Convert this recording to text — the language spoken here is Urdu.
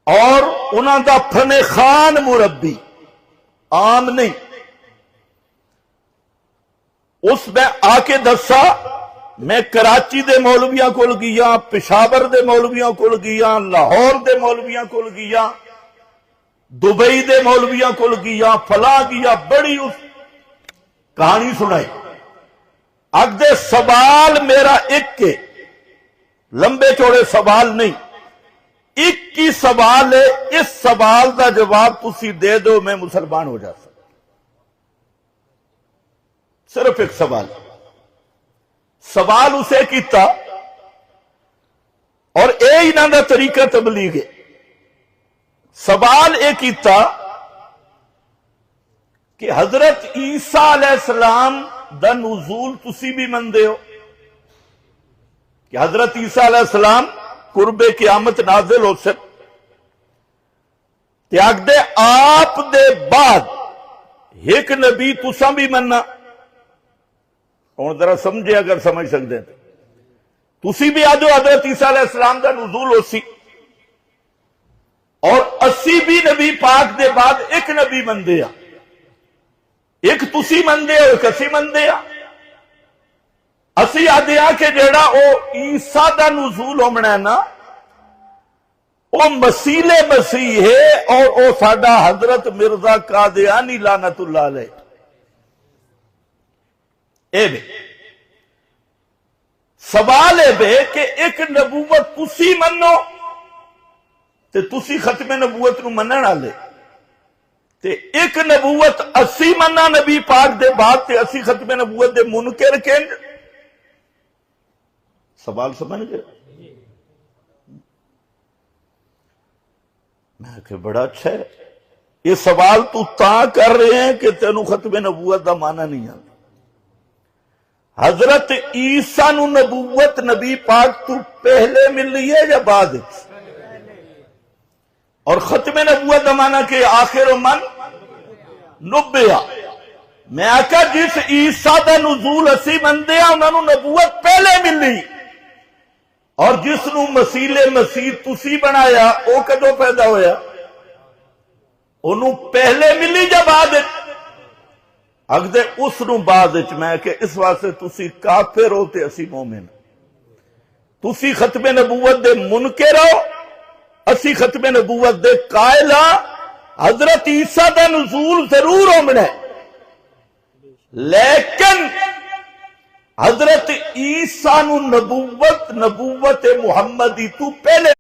اور انہاں دا فن خان مربی عام نہیں. اس میں آ کے دسا میں کراچی دے مولویاں کول گیا، پشاور دے مولویاں کول گیا، لاہور دے مولویاں کول گیا، دبئی دے مولویاں کول گیا، فلاں گیا، بڑی اس کہانی سنائی. اگدے سوال میرا ایک کے لمبے چوڑے سوال نہیں، ایک کی سوال ہے، اس سوال دا جواب تسی دے دو میں مسلمان ہو جاتا. صرف ایک سوال اسے کیتا، اور اے انہاں دا طریقہ تبلیغ ہے. سوال اے کیتا کہ حضرت عیسیٰ علیہ السلام دا نزول تسی بھی مندے ہو کہ حضرت عیسیٰ علیہ السلام قرب قیامت نازل ہو سک تے آگدے آپ دے بعد ایک نبی تساں بھی مننا. اور ذرا سمجھے اگر سمجھ سکتے ہیں تسی بھی آجو حضرت عیسیٰ علیہ السلام دا نزول ہو سی، اور اسی بھی نبی پاک دے بعد ایک نبی مندے آ، ایک تسی مندے ہو ایک اسی مندے آ. اسی آدھے آ کہ جیڑا او عیسیٰ دا نزول ہومنا ہے نا او مسیل مسیح ہے، اور او ساڈا حضرت مرزا قادیانی لعنت اللہ علیہ. اے بے سوال ہے بے کہ ایک نبوت تسی منو تے تسی ختم نبوت نو منن والے، تے ایک نبوت اسی مننا نبی پاک دے بعد تے اسی ختم نبوت دے منکر کہیں. سوال سمجھ گئے؟ میں کہ بڑا اچھا ہے، یہ سوال تو تاں کر رہے ہیں کہ تینوں ختم نبوت دا معنی نہیں آتا. حضرت عیسیٰ نو نبوت نبی پاک تو پہلے ملی ہے یا بعد؟ اور ختم نبوت دا معنی کہ آخر من نبیا. میں آکا جس عیسیٰ دا نزول اسی مندے ہیں انہوں نے نبوت پہلے ملی، اور جس نو مسیل مسیح تسی بنایا او کدو پیدا ہویا؟ انہوں پہلے ملی یا بعد؟ اگدے اس نو بعد میں کہ اس واسطے تسی کافر ہو تے اسی مومن. تسی ختم نبوت دے منکر ہو، اسی ختم نبوت دے قائل ہاں. حضرت عیسیٰ دا نزول ضرور ہومنا ہے، لیکن حضرت عیسیٰ نو نبوت محمدی تو پہلے